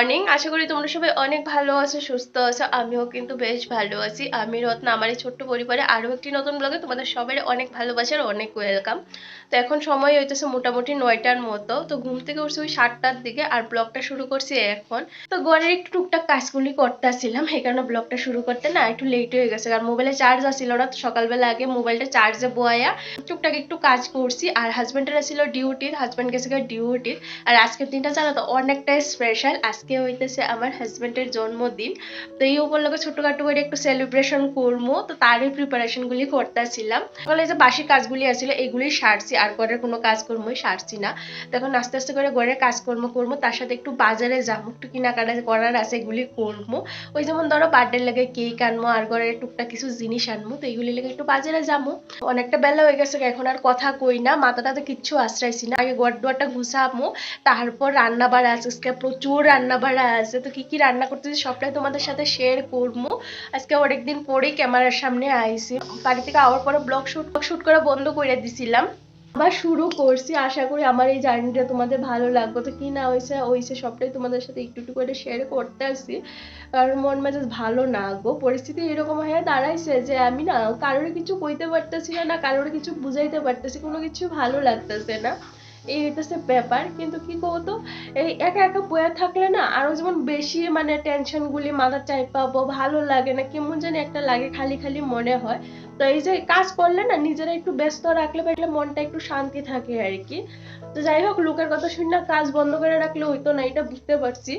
Morning. আশা করি তোমরা সবাই অনেক ভালো আছো, সুস্থ আছো। আমিও কিন্তু বেশ ভালো আছি। আমি রত্না, আমার এই ছোট্ট পরিবারে আরও একটি নতুন ব্লগে তোমাদের সবাই অনেক ভালোবাসার অনেক ওয়েলকাম। তো এখন সময় হইতেছে মোটামুটি 9টার মতো। তো ঘুম থেকে উঠছি ওই 7টার দিকে, আর ব্লগটা শুরু করছি এখন। তো ঘরের একটু টুকটাক কাজগুলি করতেছিলাম, এই কারণে ব্লগটা শুরু করতে না একটু লেট হয়ে গেছে, কারণ মোবাইলে চার্জ আসছিল না। তো সকালবেলা আগে মোবাইলটা চার্জে বয়া টুকটাক একটু কাজ করছি। আর হাজব্যান্ডের ছিল ডিউটির, হাজব্যান্ড গেছে ডিউটির। আর আজকের দিনটা জানো তো অনেকটাই স্পেশাল। আজকে হইতেছে আমার হাজব্যান্ডের জন্মদিন। তো এই উপলক্ষে ছোটখাটো করে একটু সেলিব্রেশন করবো, তো তারই প্রিপারেশন গুলি করতেছিলাম। সকালে যে বাসি কাজগুলি আছিল এগুলি সারছি, আর ঘরের কোনো কাজকর্মই সারছি না। তো এখন আস্তে আস্তে করে ঘরের কাজকর্ম করবো, তার সাথে একটু বাজারে যাবো, একটু কেনাকাটা করার আছে এগুলি করবো। ওই যেমন ধরো বার্থডে লাগে কেক আনবো, আর ঘরের টুকটাক কিছু জিনিস আনবো, তো এইগুলি লেগে একটু বাজারে যাবো। অনেকটা বেলা হয়ে গেছে, এখন আর কথা কই না, মাথাটাতে কিচ্ছু আশ্রাইছি না। আগে ঘর দুয়ারটা গুছাবো, তারপর রান্না বাড়া আছে, আজকে প্রচুর রান্না বাড়া আছে। তো কি কি রান্না করতেছি সবটাই তোমাদের সাথে শেয়ার করবো। আজকে অনেকদিন পরেই ক্যামেরার সামনে আইছি। বাড়ি থেকে আওয়ার পরে ব্লগ শুট করে বন্ধ করে দিছিলাম, আবার শুরু করছি। আশা করি আমার এই জার্নিটা তোমাদের ভালো লাগবে। তো কি না হয়েছে সবটাই তোমাদের সাথে একটু একটু করে শেয়ার করতে আসছি, কারণ মন মেজাজ ভালো না গো। পরিস্থিতি এরকম হয়ে দাঁড়াইছে যে আমি না কারোর কিছু কইতে পারতেছি না, কারোর কিছু বুঝাইতে পারতেছি, কোনো কিছু ভালো লাগতেছে না। এই হইতেছে ব্যাপার। কিন্তু কি কহতো, এই একা একা বয়ে থাকলে না আরো যেমন বেশি মানে টেনশন গুলি মাথা চাইপাবো, ভালো লাগে না, কেমন জানি একটা লাগে, খালি খালি মনে হয়। তো এই যে কাজ করলে না নিজেরা একটু ব্যস্ত রাখলে পারলে মনটা একটু শান্তি থাকে আর কি। তো যাই হোক, লোকের কথা শুনে কাজ বন্ধ করে রাখলে হইতো না, এটা বুঝতে পারছি।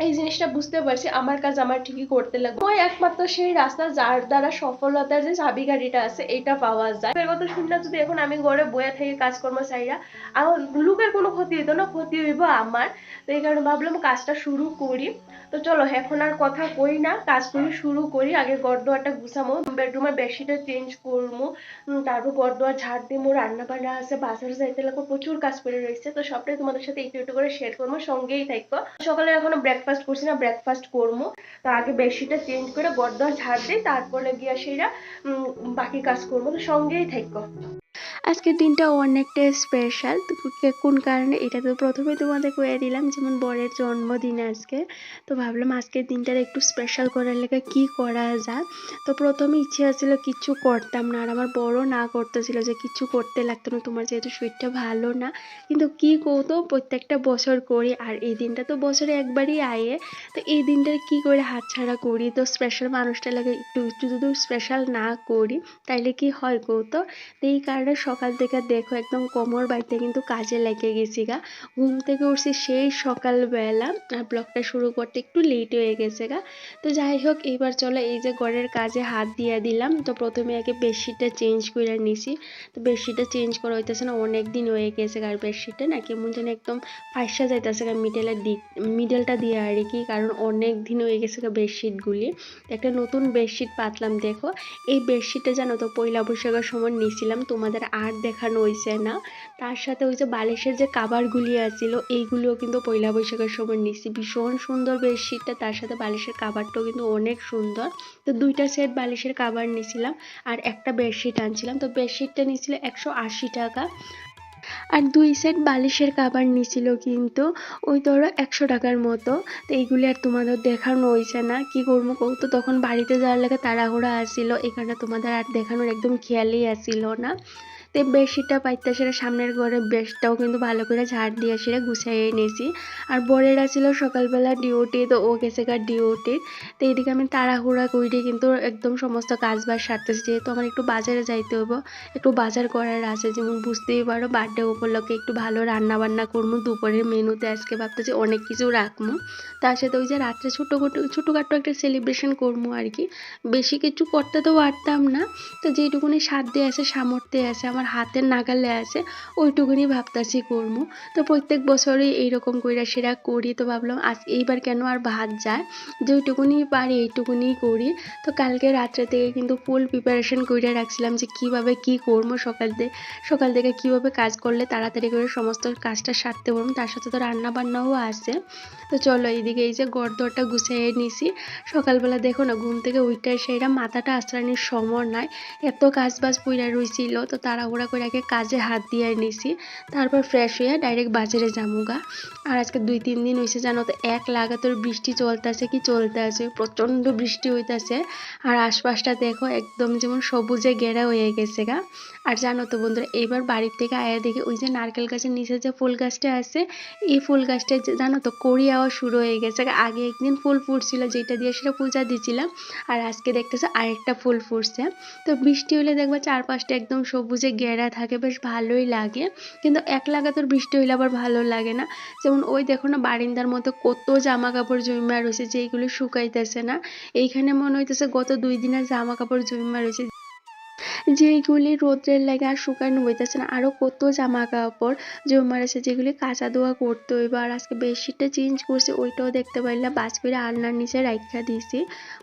এই জিনিসটা বুঝতে পারছি, আমার কাজ আমার ঠিকই করতে লাগবে। ওই একমাত্র সেই রাস্তা যার দ্বারা সফলতার যে চাবিকাঠিটা আছে এটা পাওয়া যায়। এর কথা শুনলে যদি এখন আমি ঘরে বয়ে থেকে কাজকর্ম চাইরা আমার লোকের কোনো ক্ষতি হইতো না, ক্ষতি হইব আমার। তো এই কারণে ভাবলাম কাজটা শুরু করি। তো চলো এখন আর কথা কই না, কাজগুলো শুরু করি। আগে ঘর দুয়ারটা গুছামো, বেডরুমের বেডশিটটা চেঞ্জ করবো, তারপর ঘর দুয়ার ঝাড় দিবো, রান্না বান্না আছে, বাজার যাইতে লাগবে, প্রচুর কাজ করে রয়েছে। তো সবটাই তোমাদের সাথে একটু একটু করে শেয়ার করবো, সঙ্গেই থাকবো। সকালে এখনো ব্রেকফাস্ট করছি না, ব্রেকফাস্ট করবো। তো আগে বেডশিটটা চেঞ্জ করে ঘর দুয়ার ঝাড় দিই, তারপরে গিয়া সেরা বাকি কাজ করবো। তো সঙ্গেই থাকবো। আজকের দিনটা অনেকটা স্পেশাল। তো কোন কারণে এটা তো প্রথমে তোমাদের কয়ে দিলাম, যেমন বরের জন্মদিন আজকে। তো ভাবলাম আজকের দিনটা একটু স্পেশাল করার লেগে কি করা যায়। তো প্রথমে ইচ্ছে ছিল কিচ্ছু করতাম না, আর আমার বড় না করতেছিল যে কিছু করতে লাগতো না, তোমার যেহেতু শরীরটা ভালো না। কিন্তু কি করতো, প্রত্যেকটা বছর করি, আর এই দিনটা তো বছরে একবারই আয়ে। তো এই দিনটার কি করে হাতছাড়া করি। তো স্পেশাল মানুষটা লাগে একটু একটু যদি স্পেশাল না করি তাইলে কি হয় কৌতো। তো এই কারণে সকাল থেকে দেখো একদম কোমর বাইতে কিন্তু কাজে লেগে গেছি গা। ঘুম থেকে উঠছি সেই সকালবেলা, আর ব্লগটা শুরু করতে একটু লেট হয়ে গেছে গা। তো যাই হোক, এইবার চলো এই যে ঘরের কাজে হাত দিয়ে দিলাম। তো প্রথমে আগে বেডশিটটা চেঞ্জ করে নিছি। তো বেডশিটটা চেঞ্জ করা হইতেছে না, অনেক দিন হয়ে গেছে আর বেডশিটটা না কেমন যেন একদম ফাইসা যাইতেছে গা মিডলটা দিয়ে আর কি, কারণ অনেক দিন হয়ে গেছে গা বেডশিটগুলি। একটা নতুন বেডশিট পাতলাম দেখো। এই বেডশিটটা জানো তো পয়লা বৈশাখের সময় নিয়েছিলাম, তোমাদের আর দেখানো হয়েছে না। তার সাথে ওই যে বালিশের যে কাভারগুলি আছিল এইগুলিও কিন্তু পয়লা বৈশাখের সময় নিয়েছি। ভীষণ সুন্দর বেডশিটটা, তার সাথে বালিশের কাভারটাও কিন্তু অনেক সুন্দর। তো দুইটা সেট বালিশের কাভার নিয়েছিলাম, আর একটা বেডশিট আনছিলাম। তো বেডশিটটা নিয়েছিল 180 টাকা, আর 2 সেট বালিশের কাভার নিছিল কিন্তু ওই ধরো 100 টাকার মতো। তো এইগুলি আর তোমাদের দেখানো হয়েছে না, কি করবো কৌ। তো তখন বাড়িতে যাওয়ার লাগে তাড়াহুড়া আসছিল, এখানে তোমাদের আর দেখানোর একদম খেয়ালই আসছিল না। তো বেডশিটটা পাইতে সেটা সামনের ঘরে বেডটাও কিন্তু ভালো করে ঝাড় দিয়ে সেটা গুছাইয়ে নিয়েছি। আর বরেরা ছিল সকালবেলা ডিউটি, তো ও গেছে গা ডিউটি। তো এইদিকে আমি তাড়াহুড়া করে কিন্তু একদম সমস্ত কাজ বাজ সারতেছি, যেহেতু আমার একটু বাজারে যাইতে হবো, একটু বাজার করার আছে। যেমন বুঝতেই পারো বার্থডে উপলক্ষে একটু ভালো রান্না বান্না করবো। দুপুরের মেনুতে আজকে ভাবতেছি অনেক কিছু রাখবো। তার সাথে ওই যে রাত্রে ছোটোখাটো একটা সেলিব্রেশন করবো আর কি। বেশি কিছু করতে তো পারতাম না, তো যেটুকুনি সাধ্যে আছে সামর্থ্যে আছে আমার হাতের নাগালে আছে ওইটুকুনি ভাবতাছি করবো। তো প্রত্যেক বছরই এইরকম কইরা সেরা করি। তো ভাবলাম আজ এইবার কেন আর ভাত যায়, যেইটুকুনি পারি এইটুকুনি করি। তো কালকে রাত্রে থেকে কিন্তু ফুল প্রিপারেশন করে রাখছিলাম যে কিভাবে কি করবো, সকাল থেকে কিভাবে কাজ করলে তাড়াতাড়ি করে সমস্ত কাজটা সারতে পারবো। তার সাথে তো রান্না বান্নাও আছে। তো চলো এইদিকে এই যে ঘর দরটা গুছিয়ে নিছি। সকালবেলা দেখো না ঘুম থেকে উইটার সেইরা মাথাটা আশ্রানির সময় নাই, এত কাজ বাজ পইরা রইছিল। তো তাড়াহুড়া করে আগে কাজে হাত দিয়ে নিছি, তারপর ফ্রেশ হয়ে ডাইরেক্ট বাজারে যামুগা। আর আজকে 2-3 দিন হয়েছে জানো তো, এক লাগাতার বৃষ্টি চলতেছে কি চলতে আছে, প্রচন্ড বৃষ্টি হইতাছে। আর আশপাশটা দেখো একদম যেমন সবুজে ঘেরা হয়ে গেছে গা। আর জানো তো বন্ধুরা, এইবার বাড়ির থেকে আয়া দেখি ওই যে নারকেল গাছের নিচে যে ফুল গাছটা আছে, এই ফুল গাছটা জানো তো কড়ি আওয়া শুরু হয়ে গেছে। আগে একদিন ফুল ফুটছিল যেটা দিয়ে সেটা পূজা দিছিলাম, আর আজকে দেখতেছে আরেকটা ফুল ফুটছে। তো বৃষ্টি হলে দেখবা চারপাশটা একদম সবুজে ঘেরা থাকে, বেশ ভালোই লাগে। কিন্তু এক লাগাতার বৃষ্টি হইলে আবার ভালো লাগে না। যেমন ওই দেখো না বারিন্দার মধ্যে কত জামা কাপড় জমা রয়েছে যেগুলো শুকাইতেছে না। এইখানে মনে হইতেছে গত 2 দিনের জামা কাপড় জমা রয়েছে যেগুলি রোদ্রের লাগে আর শুকানো হইতেছে না। আরো কত জামা কাপড় জমা আছে যেগুলি কাঁচা ধোয়া করতে হইব। আর আজকে বেডশিটটা চেঞ্জ করছি, ওইটাও দেখতে পাইলা বাজ করে আলনার নিচে রাইখা দিছি।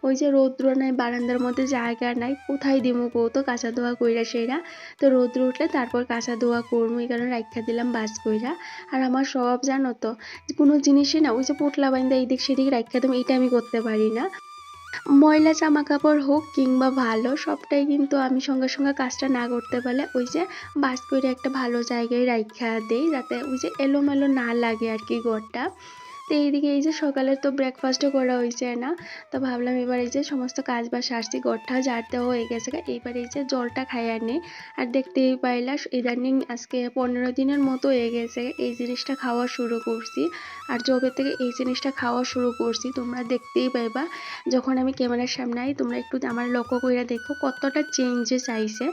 ওই যে রৌদ্র নাই, বারান্দার মধ্যে জায়গা নাই, কোথায় দিমু কো তো কাঁচা ধোয়া কইরা সেরা। তো রৌদ্র উঠলে তারপর কাঁচা ধোয়া করবো, এই কারণে রাইখা দিলাম বাজ কইরা। আর আমার স্বভাব জানো তো, কোনো জিনিসই না ওই যে পোটলা বাইন্দা এইদিক সেদিক রাইখা দিম, এটা আমি করতে পারি না। ময়লা জামা কাপড় হোক কিংবা ভালো, সবটাই কিন্তু আমি সঙ্গে সঙ্গে কাজটা না করতে পারলে ওই যে বাস করে একটা ভালো জায়গায় রাইখা দেই, যাতে ওই যে এলোমেলো না লাগে আর কি ঘরটা। তো এইদিকে এই যে সকালে তো ব্রেকফাস্টও করা হয়েছে না, তো ভাবলাম এবার এই যে সমস্ত কাজ বাজ সারছি, ঘরটা ঝাড়তে হয়ে গেছে, এইবার এই যে জলটা খাইয়া নেই। আর দেখতেই পাইলা ইদানিং আজকে 15 দিনের মতো হয়ে গেছে এই জিনিসটা খাওয়া শুরু করছি। আর যবে থেকে এই জিনিসটা খাওয়া শুরু করছি তোমরা দেখতেই পাইবা, যখন আমি ক্যামেরার সামনে আই তোমরা একটু আমার লক্ষ্য কইরা দেখো কতটা চেঞ্জেস আইছে।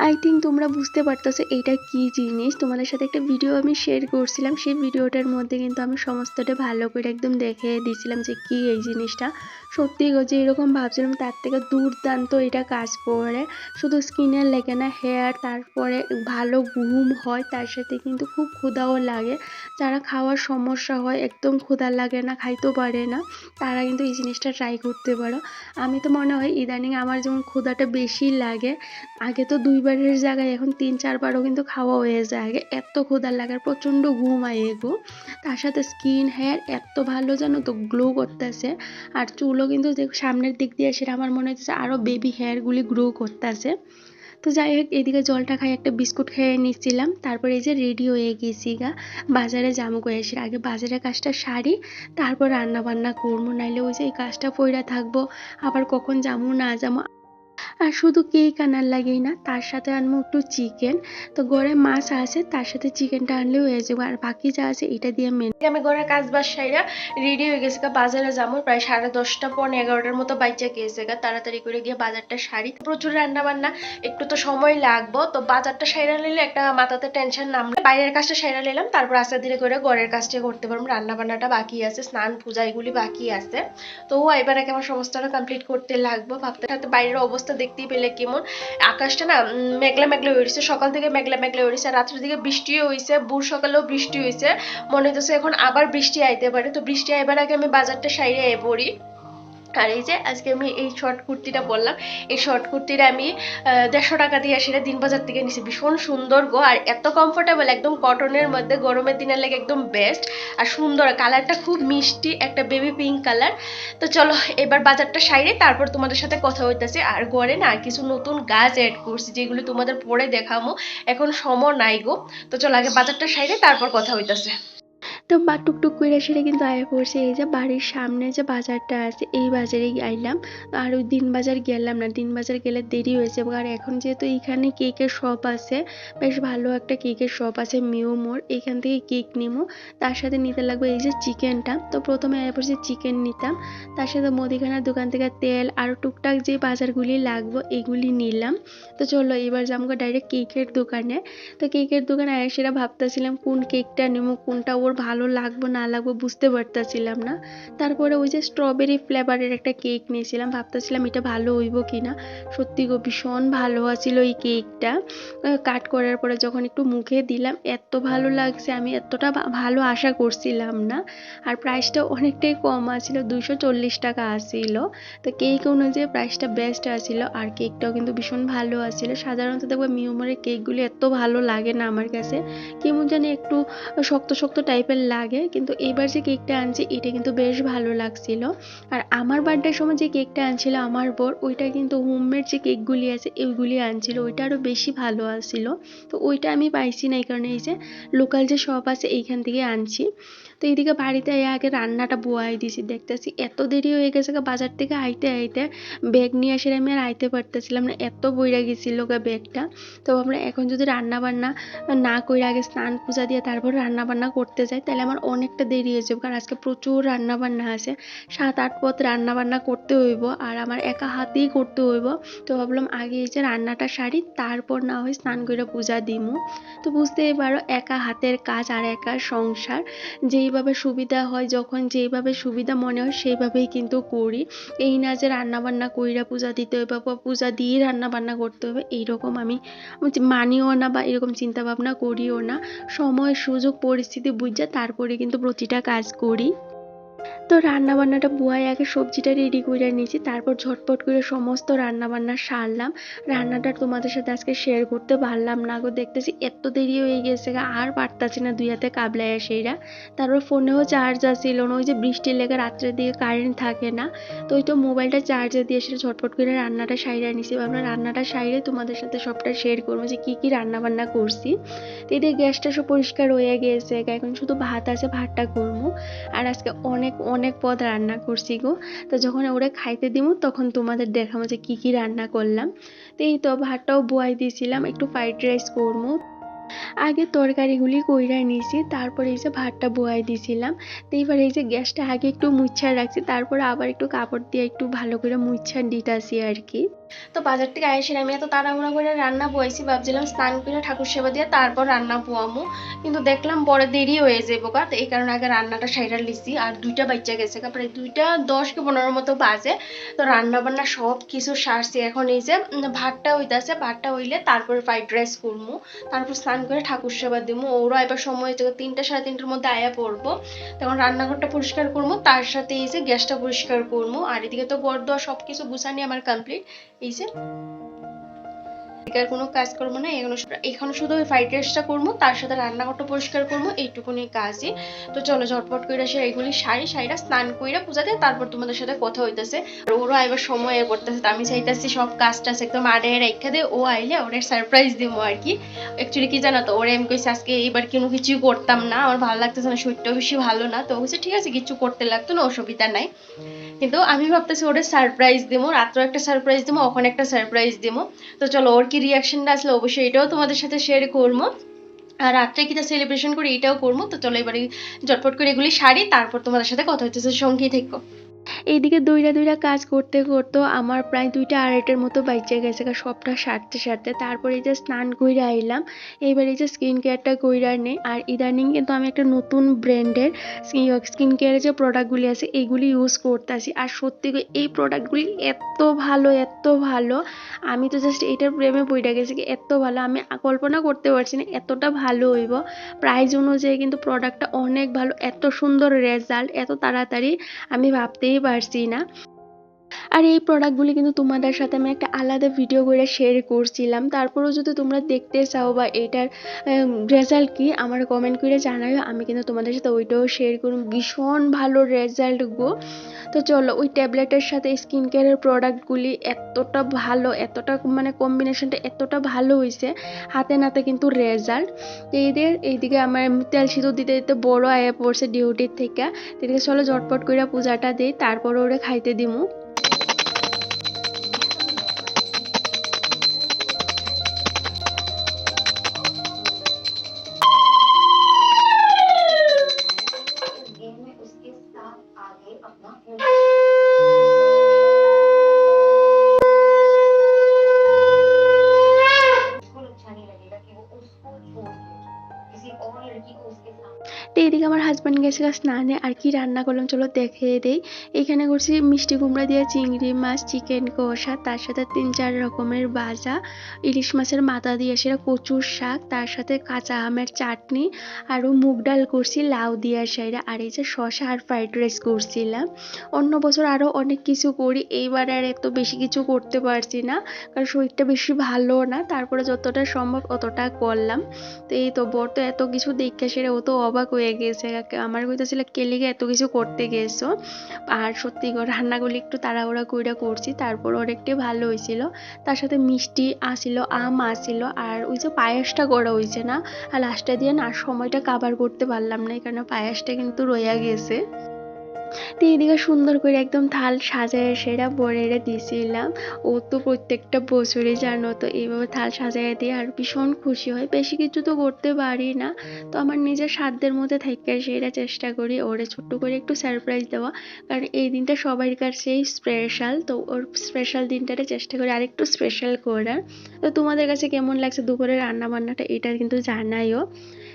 আই থিঙ্ক তোমরা বুঝতে পারতেছো এটা কি জিনিস। তোমাদের সাথে একটা ভিডিও আমি শেয়ার করছিলাম, সেই ভিডিওটার মধ্যে কিন্তু আমি সমস্তটা ভালো করে একদম দেখে দিয়েছিলাম যে কি এই জিনিসটা। সত্যি গো, যে এরকম ভাবছিলাম তার থেকে দুর্দান্ত এটা কাজ করে। শুধু স্কিনের লেগে না, হেয়ার, তারপরে ভালো ঘুম হয়, তার সাথে কিন্তু খুব ক্ষুধাও লাগে। যারা খাওয়ার সমস্যা হয়, একদম ক্ষুধা লাগে না, খাইতেও পারে না, তারা কিন্তু এই জিনিসটা ট্রাই করতে পারো। আমি তো মনে হয় ইদানিং আমার যেমন ক্ষুধাটা বেশি লাগে, আগে তো 2 বারের জায়গায় এখন 3-4 বারও কিন্তু খাওয়া হয়ে যায়। আগে এত ক্ষুধা লাগার প্রচন্ড ঘুম আয় গো। তার সাথে স্কিন হেয়ার এত ভালো জানো তো গ্লো করতেছে। আর চুলও কিন্তু সামনের দিক দিয়ে সেটা আমার মনে হচ্ছে আরো বেবি হেয়ার গুলি গ্রো করতেছে। তো যাই হোক, এদিকে জলটা খাই, একটা বিস্কুট খেয়ে নিচ্ছিলাম, তারপর এই যে রেডি হয়ে গেছি গা বাজারে যাবো কয়ে আসি। আগে বাজারের কাজটা সারি, তারপর রান্না বান্না করবো, নাইলে ওই যে এই কাজটা পইরা থাকবো, আবার কখন যাবো না যাবো। আর শুধু কেক আনার লাগেই না, তার সাথে আনবো একটু চিকেন। তো ঘরে মাছ আছে, তার সাথে চিকেনটা আনলেও হয়ে যাবে, আর বাকি যা আছে এটা দিয়ে আমি ঘরের কাজ বাজ সাইরা রেডি হয়ে গেছে বাজারে যাবো। প্রায় 10:30 পৌনে 11টার মতো বাইচা গিয়েছে তাড়াতাড়ি করে গিয়ে বাজারটা সারি। প্রচুর রান্না বান্না, একটু তো সময় লাগবো, তো বাজারটা সাইরা নিলে একটা মাথাতে টেনশন নামলে বাইরের কাজটা সাইরা নিলাম, তারপর আস্তে ধীরে করে ঘরের কাজটা করতে পারবো। রান্না বান্নাটা বাকি আছে, স্নান পূজা এগুলি বাকি আছে, তো এবার আগে আমার সমস্তটা কমপ্লিট করতে লাগবো। ভাবতে ভাবতে বাইরের অবস্থা দেখতেই পেলে কেমন, আকাশটা না মেঘলা মেঘলা হয়েছে, সকাল থেকে মেঘলা মেঘলা হয়েছে, রাত্রের দিকে বৃষ্টিও হয়েছে, ভোর সকালেও বৃষ্টি হয়েছে, মনে হচ্ছে এখন আবার বৃষ্টি আইতে পারে। তো বৃষ্টি আইবার আগে আমি বাজারটা সাইরে পড়ি। আর এই যে আজকে আমি এই শর্ট কুর্তিটা বললাম, এই শর্ট কুর্তিটা আমি 150 টাকা দিয়ে সেটা দিন বাজার থেকে নিছি। ভীষণ সুন্দর গো, আর এত কমফোর্টেবল, একদম কটনের মধ্যে, গরমের দিনের লাগে একদম বেস্ট। আর সুন্দর কালারটা, খুব মিষ্টি একটা বেবি পিঙ্ক কালার। তো চলো এবার বাজারটা সাইরে তারপর তোমাদের সাথে কথা হইতাছে। আর ঘরে না কিছু নতুন গাছ অ্যাড করছি যেগুলো তোমাদের পরে দেখামো, এখন সময় নাই গো। তো চলো আগে বাজারটা সাইরে তারপর কথা হইতাছে। তো বা টুকটুক করে সেটা কিন্তু আয়া পড়ছে এই যে বাড়ির সামনে যে বাজারটা আছে, এই বাজারেই আইলাম। আর ওই দিন বাজার গেলাম না, দিন বাজার গেলে দেরি হয়েছে। আর এখন যেহেতু এইখানে কেকের শপ আছে, বেশ ভালো একটা কেকের শপ আছে মিও মোড়, এখান থেকে কেক নিমো, তার সাথে নিতে লাগবে এই যে চিকেনটা। তো প্রথমে আয়া পড়ছে চিকেন নিতাম, তার সাথে মুদিখানার দোকান থেকে তেল আর টুকটাক যে বাজারগুলি লাগবে এগুলি নিলাম। তো চলো এবার যাবো ডাইরেক্ট কেকের দোকানে। তো কেকের দোকানে আয়া সেটা ভাবতেছিলাম কোন কেকটা নিমো, কোনটা ওর ভালো লাগবে না লাগবে বুঝতে পারতেছিলাম না। তারপরে ওই যে স্ট্রবেরি ফ্লেভারের একটা কেক নিয়েছিলাম, ভাবতেছিলাম এটা ভালো হইব কিনা। সত্যি গো ভীষণ ভালো আছিল এই কেকটা। কাট করার পরে যখন একটু মুখে দিলাম এত ভালো লাগছে, আমি এতটা ভালো আশা করছিলাম না। আর প্রাইসটা অনেকটাই কম আছিল, 240 টাকা আসছিল। তো কেক অনুযায়ী প্রাইসটা বেস্ট আসছিল, আর কেকটাও কিন্তু ভীষণ ভালো আসছিল। সাধারণত দেখবো মিওমোরের কেকগুলি এত ভালো লাগে না আমার কাছে, কেমন জানি একটু শক্ত শক্ত টাইপের লাগে, কিন্তু এবার যে কেকটা আনছি এটা কিন্তু বেশ ভালো লাগছিল। আর আমার বার্থডের সময় যে কেকটা আনছিল আমার বর, ওইটা কিন্তু হোমমেড যে কেকগুলি আছে ওইগুলি আনছিল, ওইটা আরও বেশি ভালো আসছিল। তো ওইটা আমি পাইছি না, এই কারণে এই যে লোকাল যে শপ আছে এইখান থেকে আনছি। তো এইদিকে বাড়িতে আগে রান্নাটা বয়াই দিছি, দেখতেছি এত দেরি হয়ে গেছে বাজার থেকে আইতে আইতে, ব্যাগ নিয়ে আসে আমি আর আইতে পারতেছিলাম না, এত বইরা গেছিল ব্যাগটা। তো আমরা এখন যদি রান্না বান্না না করে আগে স্নান পূজা দিয়ে তারপর রান্না বান্না করতে যাই তাহলে আমার অনেকটা দেরি হয়ে যাবে, কারণ আজকে প্রচুর রান্না বান্না আছে, 7-8 পদ রান্না বান্না করতে হইব আর আমার একা হাতেই করতে হইব। তো ভাবলাম আগে এই যে রান্নাটা সারি, তারপর না হয় স্নান করে পূজা দিমু। তো বুঝতেই পারো একা হাতের কাজ আর একা সংসার, যেইভাবে সুবিধা হয়, যখন যেইভাবে সুবিধা মনে হয় সেইভাবেই কিন্তু করি। এই না যে রান্না বান্না কইরা পূজা দিতে হবে বা পূজা দিয়ে রান্না বান্না করতে হবে, এইরকম আমি মানিও না বা এরকম চিন্তা ভাবনা করিও না। সময় সুযোগ পরিস্থিতি বুঝে তারপরে কিন্তু প্রতিটা কাজ করি। তো রান্না বান্নাটা বুয়াই আগে সবজিটা রেডি করে নিয়েছি, তারপর ঝটপট করে সমস্ত রান্না বান্না সারলাম। রান্নাটা তোমাদের সাথে আজকে শেয়ার করতে পারলাম না গো, দেখতেছি এত দেরি হয়ে গেছে আর পারতাছি না দুই হাতে কাবলায় সেইরা। তারপর ফোনেও চার্জ আসছিল না, ওই যে বৃষ্টির লেগে রাত্রের দিকে কারেন্ট থাকে না, তো ওই তো মোবাইলটা চার্জে দিয়ে সেটা ঝটপট করে রান্নাটা সাইরা নিছি। ভাবলাম রান্নাটা সাইরে তোমাদের সাথে সবটা শেয়ার করবো যে কি কি রান্না বান্না করছি। তো এদের গ্যাসটা সব পরিষ্কার হয়ে গেছে, এখন শুধু ভাত আছে, ভাতটা করবো। আর আজকে অনেক অনেক পদ রান্না করছি গো। তো যখন ওরা খাইতে দিমু তখন তোমাদের দেখাবো যে কি কি রান্না করলাম। তো এই তো ভাতটাও বয়াই দিয়েছিলাম, একটু ফ্রাইড রাইস করবো। আগে তরকারিগুলি কইরা নিয়েছি, তারপরে এই যে ভাতটা বয়াই দিয়েছিলাম। তো এইবার এই যে গ্যাসটা আগে একটু মুইচ্ছা রাখছি, তারপরে আবার একটু কাপড় দিয়ে একটু ভালো করে মুইচ্ছা দিতাছি আর কি। তো বাজার থেকে আইসে আমি এত তাড়াহুড়া করে রান্না বয়েছি, ভাবছিলাম স্নান করে ঠাকুর সেবা দিয়ে তারপর রান্না পোয়ামু, কিন্তু দেখলাম পরে দেরি হয়ে যাবো গা। তো এই কারণে আগে রান্নাটা সাইরা লিছি, আর 2টা বাচ্চা গেছে প্রায় 2:10 কি 15 মতো বাজে। তো রান্না বান্না সব কিছু সারছি, এখন এই যে ভাতটা হইতাছে, ভাতটা হইলে তারপরে ফ্রাইড রাইস করবো, তারপর স্নান করে ঠাকুর সেবা দিমু। ওরা এবার সময় হচ্ছে 3টা 3:30-র মধ্যে আয়া পড়বো, তখন রান্নাঘরটা পরিষ্কার করবো, তার সাথে এই যে গ্যাসটা পরিষ্কার করবো। আর এদিকে তো ঘর দোয়া সবকিছু গুছানি আমার কমপ্লিট। এই যে আর কোনো কাজ করবো না, এখানে শুধু ওই ফ্রাইড রাইসটা করবো, তার সাথে রান্নাঘরটা পরিষ্কার করবো, এইটুকুনি কাজই। তো চলো ঝটপট করে সে এইগুলি সাইরা স্নান কইরা পূজা দিয়ে তারপর তোমাদের সাথে কথা হইতেছে। আর ওরও আইবার সময় করতেছে, আমি চাইতেছি সব কাজটা একদম আড়ে রেখে দিয়ে ও আইলে ওরে সারপ্রাইজ দিব আর কি। অ্যাকচুয়ালি কি জানো তো, ওরে আমি কইছি আজকে এবার কোনো কিছুই করতাম না, আমার ভালো লাগতেছে না, শরীরটাও বেশি ভালো না। তো বলছে ঠিক আছে, কিছু করতে লাগতো না, অসুবিধা নাই। কিন্তু আমি ভাবতেছি ওরে সারপ্রাইজ দিবো, রাত্রে একটা সারপ্রাইজ দিবো, ওখানে একটা সারপ্রাইজ দিবো। তো চলো ওর কি রিয়াকশনটা আসলে অবশ্যই এটাও তোমাদের সাথে শেয়ার করবো, আর রাত্রে কিটা সেলিব্রেশন করি এটাও করবো। তো চলো এবারে ঝটপট করে এগুলি সারি, তারপর তোমাদের সাথে কথা হইতেছে, সঙ্গেই থেকো। এইদিকে দইরা দইরা কাজ করতে করতে আমার প্রায় 2টা 2:30-এর মতো বাইচে গেছে সবটা সারতে সারতে। তারপরে এই যে স্নান কইরা আইলাম, এইবার এই যে স্কিন কেয়ারটা কইরা নেই। আর ইদানিং কিন্তু আমি একটা নতুন ব্র্যান্ডের স্কিন কেয়ারের যে প্রোডাক্টগুলি আছে এইগুলি ইউজ করতেছি, আর সত্যি এই প্রোডাক্টগুলি এত ভালো এত ভালো, আমি তো জাস্ট এটার প্রেমে পইড়া গেছি, এত ভালো আমি কল্পনা করতে পারছি না এতটা ভালো হইব। প্রাইস অনুযায়ী কিন্তু প্রোডাক্টটা অনেক ভালো, এত সুন্দর রেজাল্ট এত তাড়াতাড়ি আমি ভাবতেই পারছি না। আর এই প্রোডাক্টগুলি কিন্তু তোমাদের সাথে আমি একটা আলাদা ভিডিও করে শেয়ার করছিলাম, তারপরেও যদি তোমরা দেখতে চাও বা এটার রেজাল্ট কি আমার কমেন্ট করে জানাও, আমি কিন্তু তোমাদের সাথে ওইটাও শেয়ার করব, ভীষণ ভালো রেজাল্ট গো। তো চলো ওই ট্যাবলেটের সাথে স্কিন কেয়ারের প্রোডাক্টগুলি এতটা ভালো, এতটা মানে কম্বিনেশনটা এতটা ভালো হয়েছে, হাতে নাতে কিন্তু রেজাল্ট। তো এইদিকে আমার তেল সিঁদুর দিতে দিতে বড় আয়া পড়ছে ডিউটির থেকে। এদিকে চলো ঝটপট করে পূজাটা দিই, তারপর ওরে খাইতে দিমু। তো এদিকে আমার হাজব্যান্ড গেছে স্নানে। আর কি রান্না করলাম চলো দেখিয়ে দেই। এখানে করছি মিষ্টি কুমড়া দিয়ে চিংড়ি মাছ, চিকেন কষা, তার সাথে 3-4 রকমের ভাজা, ইলিশ মাছের মাথা দিয়ে সেটা কচুর শাক, তার সাথে কাঁচা আমের চাটনি, আরও মুগ ডাল করছি লাউ দিয়ে সেটা, আর এই যে শসা আর ফ্রাইড রাইস করছিলাম। অন্য বছর আরও অনেক কিছু করি, এইবার আর এত বেশি কিছু করতে পারছি না কারণ শরীরটা বেশি ভালো না, তারপরে যতটা সম্ভব অতটা করলাম। তো এই তো বর তো এত কিছু দেখে সেরে ও তো অবাক হয়ে গেছে, আমার কইতেছিল কে লিগে এত কিছু করতে গেছো। আর সত্যি রান্নাগুলি একটু তাড়াহুড়া কইরা করছি, তারপর অনেকটাই ভালো হয়েছিল। তার সাথে মিষ্টি আসিল, আম আসিল, আর ওই যে পায়েসটা করা হয়েছে না, আর লাস্টে দিয়ে না সময়টা কাভার করতে পারলাম না, এই কারণে পায়েসটা কিন্তু রইয়া গেছে। তো এইদিকে সুন্দর করে একদম থাল সাজায় সেরা বরেরে দিছিলাম। ও তো প্রত্যেকটা বছরই জানো তো এইভাবে থাল সাজায় দিয়ে আর ভীষণ খুশি হয়। বেশি কিছু তো করতে পারি না, তো আমার নিজের সাধ্যের মধ্যে থেকে সেটা চেষ্টা করি ওরে ছোট্ট করে একটু সারপ্রাইজ দেওয়া, কারণ এই দিনটা সবার কাছেই স্পেশাল। তো ওর স্পেশাল দিনটাতে চেষ্টা করি আরেকটু স্পেশাল করার। তো তোমাদের কাছে কেমন লাগছে দুপুরের রান্না বান্নাটা এটা কিন্তু জানাইও।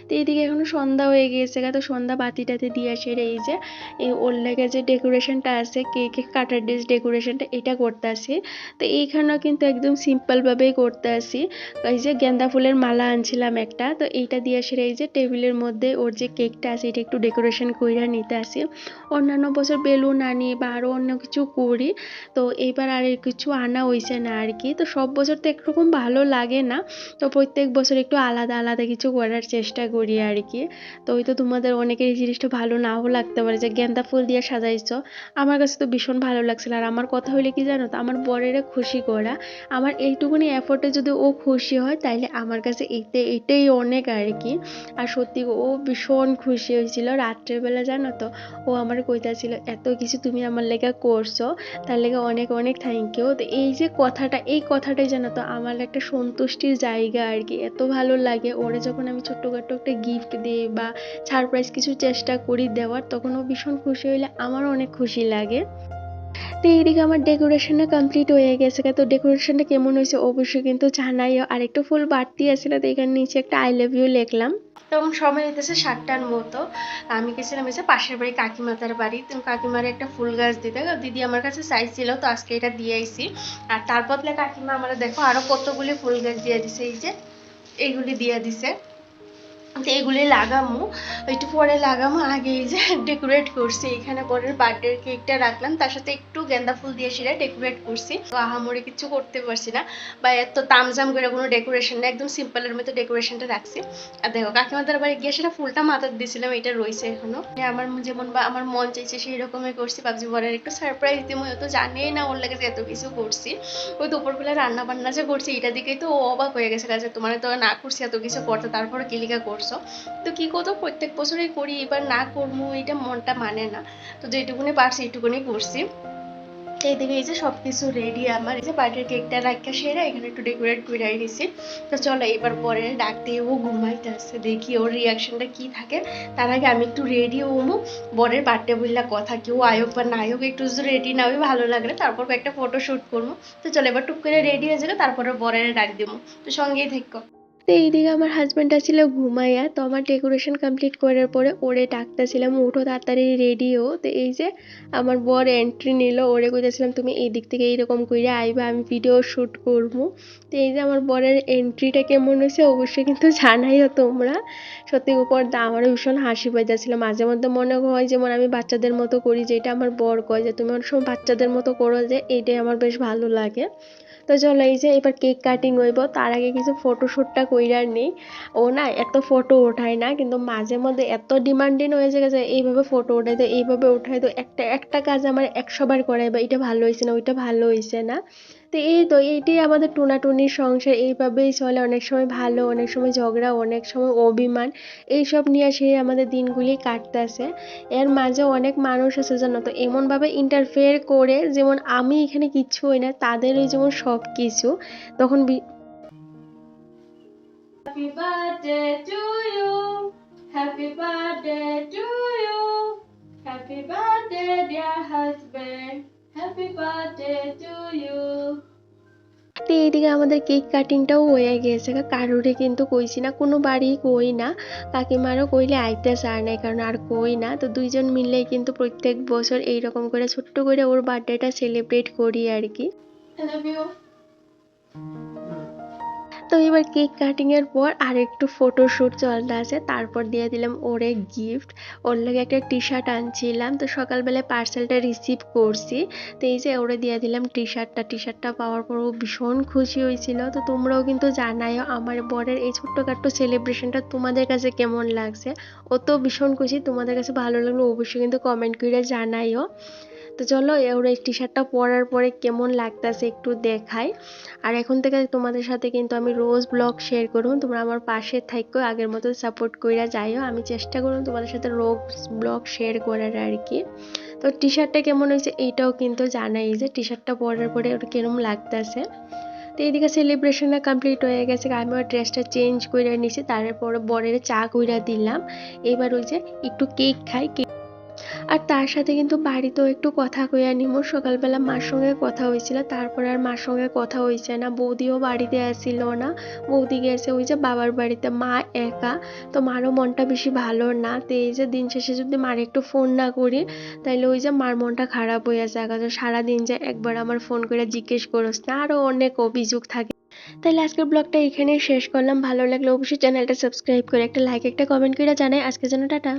তো এইদিকে এখনো সন্ধ্যা হয়ে গিয়েছে, তো সন্ধ্যা বাতি টাতি দিয়ে সেরে এই যে এই ওর লেগে যে ডেকোরেশনটা আছে, কেক কাটার ডেকোরেশনটা এটা করতেছি। তো এইখানেও কিন্তু একদম সিম্পল ভাবেই করতেছি। এই যে গেন্দা ফুলের মালা আনছিলাম একটা, তো এইটা দিয়ে সেরে এই যে টেবিলের মধ্যে ওর যে কেকটা আছে এটা একটু ডেকোরেশন কইরা নিতে আসি। অন্যান্য বছর বেলুন আনি বা আরও অন্য কিছু করি, তো এইবার আর কিছু আনা হয়েছে না আর কি। তো সব বছর তো একরকম ভালো লাগে না, তো প্রত্যেক বছর একটু আলাদা আলাদা কিছু করার চেষ্টা করি আর কি। তো ওই তো তোমাদের অনেকের এই জিনিসটা ভালো নাও লাগতে পারে যে গেন্দা ফুল দিয়ে সাজাইছো, আমার কাছে তো ভীষণ ভালো লাগছিল। আর আমার কথা হইলে কি জানো তো, আমার বরেরা খুশি করা, আমার এইটুকুনি এফোর্টে যদি ও খুশি হয় তাইলে আমার কাছে এটাই অনেক আর কি। আর সত্যি ও ভীষণ খুশি হয়েছিল রাত্রেবেলা, জানো তো ও আমার কইতাছিল এত কিছু তুমি আমার লেগে করছো, তার লেগে অনেক অনেক থ্যাংক ইউ। তো এই যে কথাটা, এই কথাটাই জানো তো আমার একটা সন্তুষ্টির জায়গা আর কি। এত ভালো লাগে ওরে যখন আমি ছোট্টখাটো একটা গিফট দিই বা সারপ্রাইজ কিছু চেষ্টা করি দেওয়ার, তখন ও ভীষণ খুশি হইলে আমারও অনেক খুশি লাগে। তো এইদিকে আমার ডেকোরেশনটা কমপ্লিট হয়ে গেছে, তো ডেকোরেশনটা কেমন হয়েছে অবশ্যই কিন্তু জানাইও। আর একটু ফুল বাড়তি আছিল, তো এখানে নিচে একটা আই লাভ ইউ লিখলাম। তখন সময় হইতেছে 7টার মতো, আমি গেছিলাম এসে পাশের বাড়ি কাকিমাতার বাড়ি, তো কাকিমার একটা ফুল গাছ দিতে, দিদি আমার কাছে চাইছিল, তো আজকে এটা দিয়ে আইছি। আর তার বদলে কাকিমা আমার দেখো আরো কতগুলি ফুল গাছ দিয়ে দিছে, এই যে এইগুলি দিয়ে দিছে। তো এগুলি লাগামো, একটু পরে লাগামো, আগে এই যে ডেকোরেট করছি এখানে পরের বার্থডে কেকটা রাখলাম, তার সাথে একটু গেন্দা ফুল দিয়ে সেটা ডেকোরেট করছি। তো আহামরি কিছু করতে পারছি না বা এত তামজাম করে কোনো ডেকোরেশন না, একদম সিম্পলের মতো ডেকোরেশনটা রাখছি। আর দেখো কাকিমাদের বাড়ি গিয়ে সেটা ফুলটা মাথার দিয়েছিলাম, এটা রয়েছে এখনো। আমার যেমন বা আমার মন চাইছে সেই রকমই করছি, ভাবছি বরের একটু সারপ্রাইজ দিব, তো জানেই না ওর লাগে যে এত কিছু করছি। ওই দুপুরবেলা রান্না বান্না যে করছি এটা দিকেই তো ও অবাক হয়ে গেছে, কাজে তোমার তো না করছি এত কিছু করতে, তারপরে কিলিকা করছো। তো কি করতো প্রত্যেক বছরই করি, এবার না করবো এটা মনটা মানে না, তো যেটুকুনি পারছি এইটুকুনি করছি। এইদিকে এই যে সবকিছু রেডি, আমার এই যে বার্থডে কেকটা রাখা সেরা এখানে একটু ডেকোরেট করে নিছি। তো চলো এবার পরে ডাক দিয়ে ও ঘুমাইতে আসছে, দেখি ওর রিয়াকশনটা কি থাকে। তার আগে আমি একটু রেডি হবো, বরের বার্থডে বললা কথা, কেউ আয়োগ বা না আয়োগ একটু যদি রেডি না হই ভালো লাগলে তারপর একটা ফটো শুট করবো। তো চলো এবার টুক করে রেডি হয়ে যাবে, তারপরে বরের ডাক দিবো, তো সঙ্গেই থেকো। তো এইদিকে আমার হাজব্যান্ড ছিল ঘুমাইয়া, তো আমার ডেকোরেশন কমপ্লিট করার পরে ওরে ডাকতেছিলাম উঠো তাড়াতাড়ি রেডি হো। তো এই যে আমার বর এন্ট্রি নিল, ওরে কইতেছিলাম তুমি এই দিক থেকে এইরকম কইরা আইবা, আমি ভিডিও শ্যুট করবো। তো এই যে আমার বরের এন্ট্রিটা কেমন হয়েছে অবশ্যই কিন্তু জানাইও তোমরা। সত্যি উপর আমারও ভীষণ হাসি পাই যাচ্ছিল, মাঝে মধ্যে মনে হয় যেমন আমি বাচ্চাদের মতো করি, যেটা আমার বর কয় যে তুমি অনেক সময় বাচ্চাদের মতো করো, যে এইটাই আমার বেশ ভালো লাগে। তো চলো এই যে এবার কেক কাটিং হইব, তার আগে কিছু ফটোশ্যুটটা কইরার নেই। ও না এত ফটো ওঠায় না, কিন্তু মাঝে মধ্যে এত ডিমান্ডিং হয়ে যায় যে এইভাবে ফটো ওঠাই তো এইভাবে ওঠাই, তো একটা একটা কাজ আমার 100 বার করাই বা এটা ভালো হয়েছে না ওইটা ভালো হয়েছে না। তো এই তো এইটাই আমাদের টুনাটুনির সংসার, এইভাবেই চলে, অনেক সময় ভালো, অনেক সময় ঝগড়া, অনেক সময় অভিমান, এইসব নিয়ে সে আমাদের দিনগুলি কাটতেছে। এর মাঝে অনেক মানুষ আছে জানো তো এমনভাবে ইন্টারফেয়ার করে, যেমন আমি এখানে কিচ্ছু হই না, তাদের ওই যেমন সব কিছু তখন happy birthday to you, happy birthday to you, happy birthday dear husband, happy birthday to you. তো এইদিকে আমাদের কেক কাটিংটাও হয়ে গেছে, কারোরে কিন্তু কইছি না, কোনো বাড়ি কই না, কাকিমারও কইলে আইতে চায় না, কারণ আর কই না। তো দুইজন মিললেই কিন্তু প্রত্যেক বছর এইরকম করে ছোট্ট করে ওর বার্থডেটা সেলিব্রেট করি আর কি। তো এবার কেক কাটিং এর পর আর একটু ফটোশুট চলতে আছে, তারপর দিয়ে দিলাম ওরে গিফট। ওর লাগে একটা টি শার্ট আনছিলাম, তো সকালবেলায় পার্সেলটা রিসিভ করছি। তো এই যে ওরে দিয়ে দিলাম টি শার্টটা পাওয়ার পর ও ভীষণ খুশি হয়েছিল। তো তোমরাও কিন্তু জানাইও আমার বরের এই ছোট্টখাট্ট সেলিব্রেশনটা তোমাদের কাছে কেমন লাগছে। ও তো ভীষণ খুশি, তোমাদের কাছে ভালো লাগলো অবশ্যই কিন্তু কমেন্ট করে জানাইও। তো চলো ওর এই টি শার্টটা পরার পরে কেমন লাগতেছে একটু দেখাই। আর এখন থেকে তোমাদের সাথে কিন্তু আমি রোজ ব্লগ শেয়ার করব, তোমরা আমার পাশে থাইকো, আগের মতো সাপোর্ট কইরা যাইও। আমি চেষ্টা করব তোমাদের সাথে রোজ ব্লগ শেয়ার করার আর কি। তো টি শার্টটা কেমন হয়েছে এইটাও কিন্তু জানাই, যে টি শার্টটা পরার পরে ওটা কিরম লাগতেছে। তো এইদিকে সেলিব্রেশনটা কমপ্লিট হয়ে গেছে, আমি ওর ড্রেসটা চেঞ্জ করে নিছি, তারপরে বরের চা কইরা দিলাম। এবার ওই যে একটু কেক খাই। আর তার সাথে কিন্তু বাড়িতেও একটু কথা কইয়া নিমু। সকালবেলা মার সঙ্গে কথা হয়েছিল, তারপর আর মার সঙ্গে কথা হয়েছে না। বৌদিও বাড়িতে আসছিল না, বৌদি গেছে ওই যে বাবার বাড়িতে, মা একা। তো মারও মনটা বেশি ভালো না। তো এই যে দিন শেষে যদি মার একটু ফোন না করি, তাইলে ওই যে মার মনটা খারাপ হয়ে যায়, কারণ সারাদিন যে একবার আমার ফোন করে জিজ্ঞেস করস না, আরও অনেক অভিযোগ থাকে। তাহলে আজকের ব্লগটা এখানেই শেষ করলাম। ভালো লাগলে অবশ্যই চ্যানেলটা সাবস্ক্রাইব করে একটা লাইক একটা কমেন্ট করে জানাই। আজকের জন্য টাটা।